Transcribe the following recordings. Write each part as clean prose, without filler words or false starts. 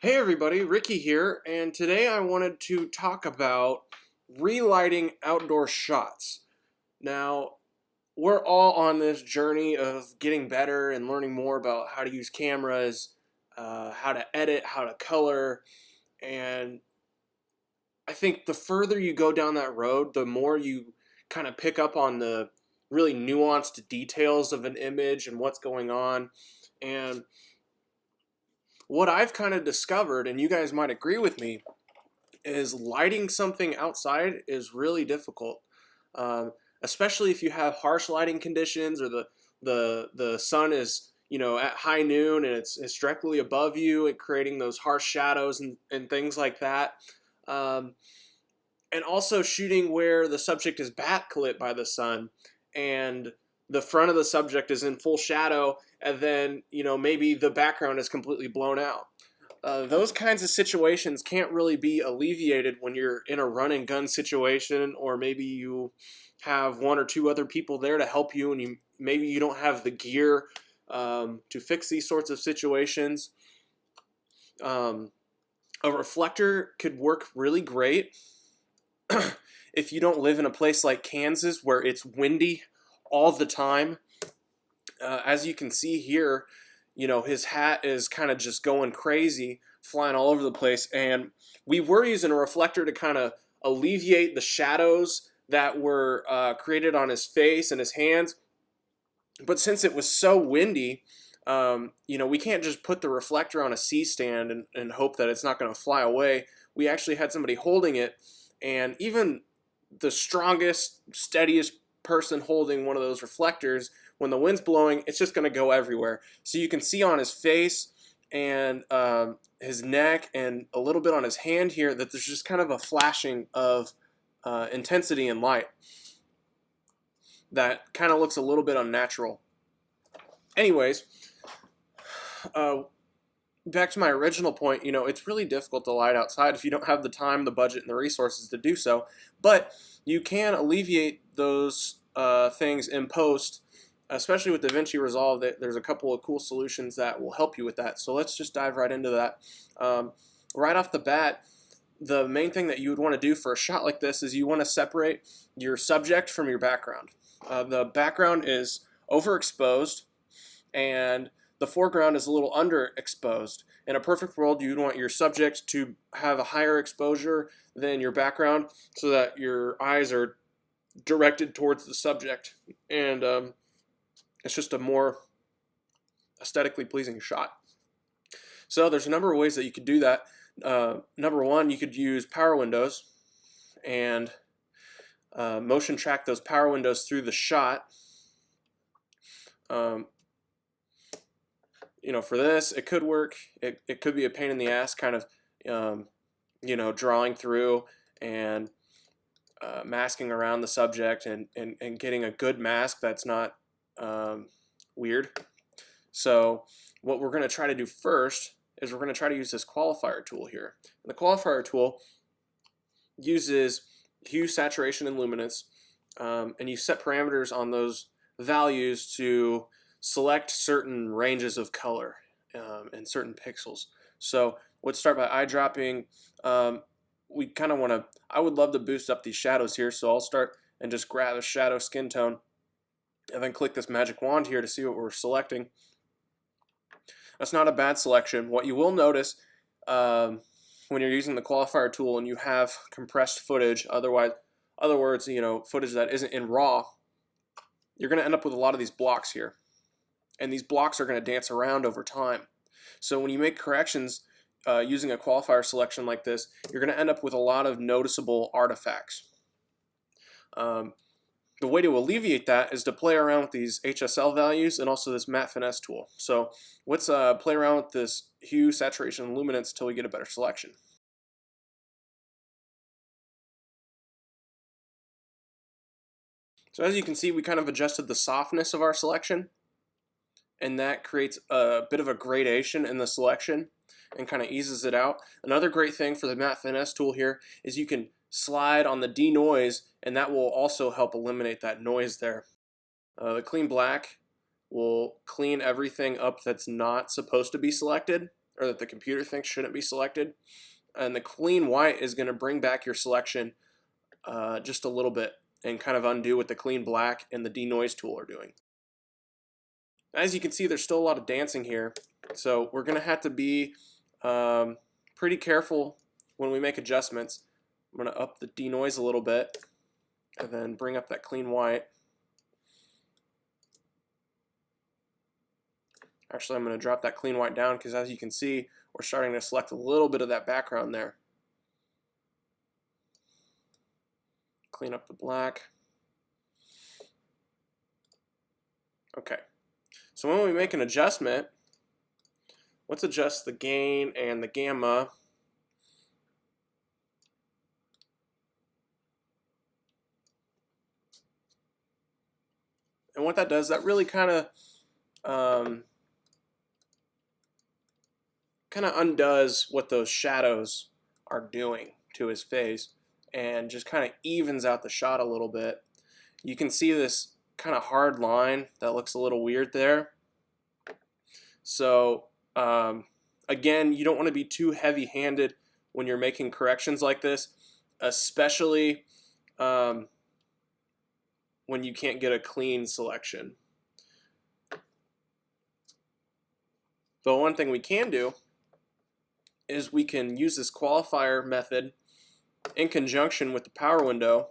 Hey everybody, Ricky here, and today I wanted to talk about relighting outdoor shots. Now, we're all on this journey of getting better and learning more about how to use cameras, how to edit, how to color, and I think the further you go down that road, the more you kind of pick up on the really nuanced details of an image and what's going on. And what I've kind of discovered, and you guys might agree with me, is lighting something outside is really difficult, um, especially if you have harsh lighting conditions or the sun is at high noon and it's directly above you and creating those harsh shadows and things like that. Um, and also shooting where the subject is backlit by the sun and the front of the subject is in full shadow, and then maybe the background is completely blown out. Those kinds of situations can't really be alleviated when you're in a run and gun situation, or maybe you have one or two other people there to help you, and maybe you don't have the gear to fix these sorts of situations. Um, a reflector could work really great if you don't live in a place like Kansas where it's windy all the time. As you can see here, his hat is kind of just going crazy, flying all over the place. And we were using a reflector to kind of alleviate the shadows that were created on his face and his hands. But since it was so windy, we can't just put the reflector on a C-stand and hope that it's not going to fly away. We actually had somebody holding it, and even the strongest, steadiest person holding one of those reflectors, when the wind's blowing, it's just going to go everywhere. So you can see on his face and his neck and a little bit on his hand here that there's just kind of a flashing of intensity and light that kind of looks a little bit unnatural. Anyways, back to my original point, it's really difficult to light outside if you don't have the time, the budget, and the resources to do so. But you can alleviate those things in post, especially with DaVinci Resolve. There's a couple of cool solutions that will help you with that. So let's just dive right into that. Right off the bat, the main thing that you would want to do for a shot like this is you want to separate your subject from your background. The background is overexposed and the foreground is a little underexposed. In a perfect world, you'd want your subject to have a higher exposure than your background so that your eyes are directed towards the subject, and it's just a more aesthetically pleasing shot. So there's a number of ways that you could do that. Number one, you could use power windows and motion track those power windows through the shot. For this, it could work. It could be a pain in the ass, kind of, drawing through and masking around the subject and getting a good mask that's not weird. So what we're going to try to do first is we're going to try to use this qualifier tool here. And the qualifier tool uses hue, saturation, and luminance, and you set parameters on those values to select certain ranges of color and certain pixels. So let's start by eyedropping. We kind of want to, I would love to boost up these shadows here, so I'll start and just grab a shadow skin tone and then click this magic wand here to see what we're selecting. That's not a bad selection. What you will notice when you're using the qualifier tool and you have compressed footage, other words, footage that isn't in RAW, you're going to end up with a lot of these blocks here. And these blocks are going to dance around over time. So when you make corrections using a qualifier selection like this, you're going to end up with a lot of noticeable artifacts. The way to alleviate that is to play around with these HSL values and also this matte finesse tool. So let's play around with this hue, saturation, and luminance until we get a better selection. So as you can see, we kind of adjusted the softness of our selection, and that creates a bit of a gradation in the selection and kind of eases it out. Another great thing for the matte finesse tool here is you can slide on the denoise, and that will also help eliminate that noise there. The clean black will clean everything up that's not supposed to be selected, or that the computer thinks shouldn't be selected. And the clean white is going to bring back your selection just a little bit and kind of undo what the clean black and the denoise tool are doing. As you can see, there's still a lot of dancing here, so we're going to have to be pretty careful when we make adjustments. I'm going to up the denoise a little bit and then bring up that clean white. Actually, I'm going to drop that clean white down because, as you can see, we're starting to select a little bit of that background there. Clean up the black. Okay, so when we make an adjustment, let's adjust the gain and the gamma. And what that does, that really kind of undoes what those shadows are doing to his face and just kind of evens out the shot a little bit. You can see this kind of hard line that looks a little weird there. So again, you don't want to be too heavy-handed when you're making corrections like this, especially when you can't get a clean selection. But one thing we can do is we can use this qualifier method in conjunction with the power window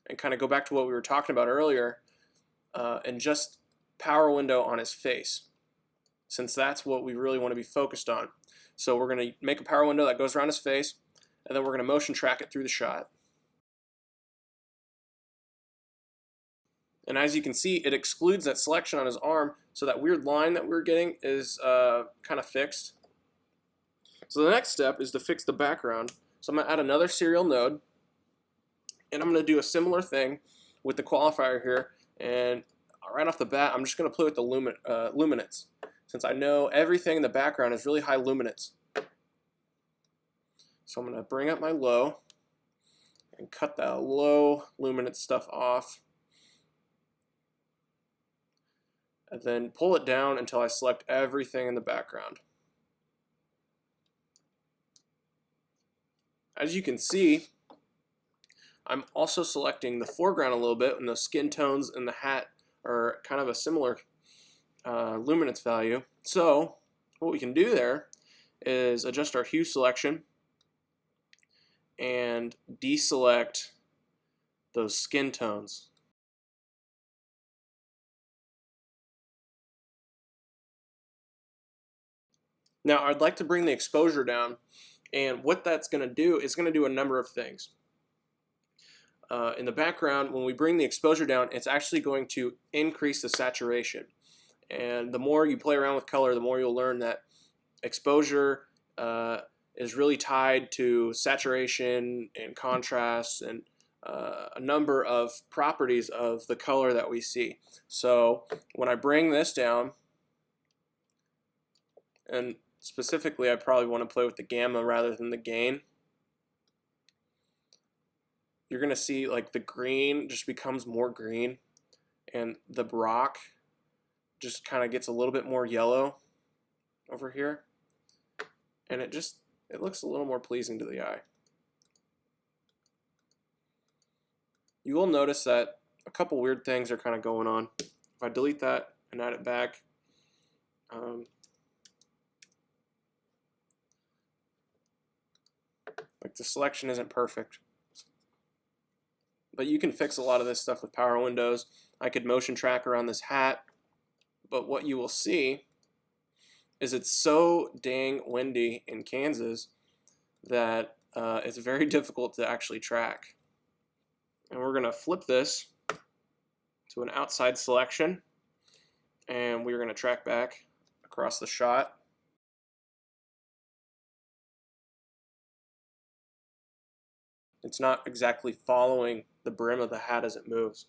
and kind of go back to what we were talking about earlier and just power window on his face, since that's what we really want to be focused on. So we're going to make a power window that goes around his face, and then we're going to motion track it through the shot. And as you can see, it excludes that selection on his arm, so that weird line that we're getting is kind of fixed. So the next step is to fix the background. So I'm going to add another serial node, and I'm going to do a similar thing with the qualifier here. And right off the bat, I'm just going to play with the luminance, since I know everything in the background is really high luminance. So I'm going to bring up my low and cut that low luminance stuff off. And then pull it down until I select everything in the background. As you can see, I'm also selecting the foreground a little bit, and the skin tones and the hat are kind of a similar luminance value. So what we can do there is adjust our hue selection and deselect those skin tones. Now I'd like to bring the exposure down, and what that's going to do is going to do a number of things. In the background, when we bring the exposure down, it's actually going to increase the saturation. And the more you play around with color, the more you'll learn that exposure is really tied to saturation and contrast and a number of properties of the color that we see. So when I bring this down, and specifically I probably want to play with the gamma rather than the gain, you're going to see like the green just becomes more green, and the rock just kind of gets a little bit more yellow over here, and it looks a little more pleasing to the eye. You will notice that a couple weird things are kind of going on. If I delete that and add it back, like the selection isn't perfect. But you can fix a lot of this stuff with power windows. I could motion track around this hat, but what you will see is it's so dang windy in Kansas that it's very difficult to actually track. And we're going to flip this to an outside selection, and we're going to track back across the shot. It's not exactly following the brim of the hat as it moves.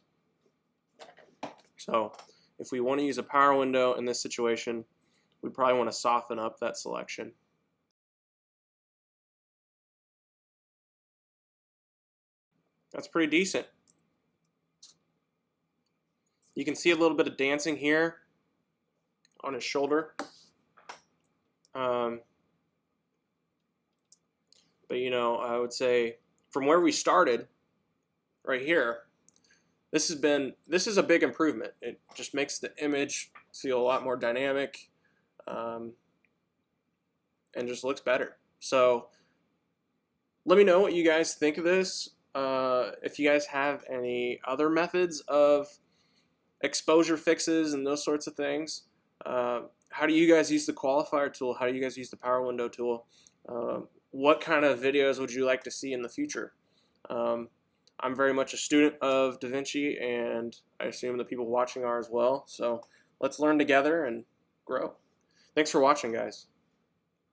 So if we want to use a power window in this situation, we probably want to soften up that selection. That's pretty decent. You can see a little bit of dancing here on his shoulder. Um, but you know, I would say from where we started, right here, this is a big improvement. It just makes the image feel a lot more dynamic, um, and just looks better. So let me know what you guys think of this. If you guys have any other methods of exposure fixes and those sorts of things. How do you guys use the qualifier tool? How do you guys use the power window tool? What kind of videos would you like to see in the future? Um, I'm very much a student of DaVinci, and I assume the people watching are as well. So let's learn together and grow. Thanks for watching, guys.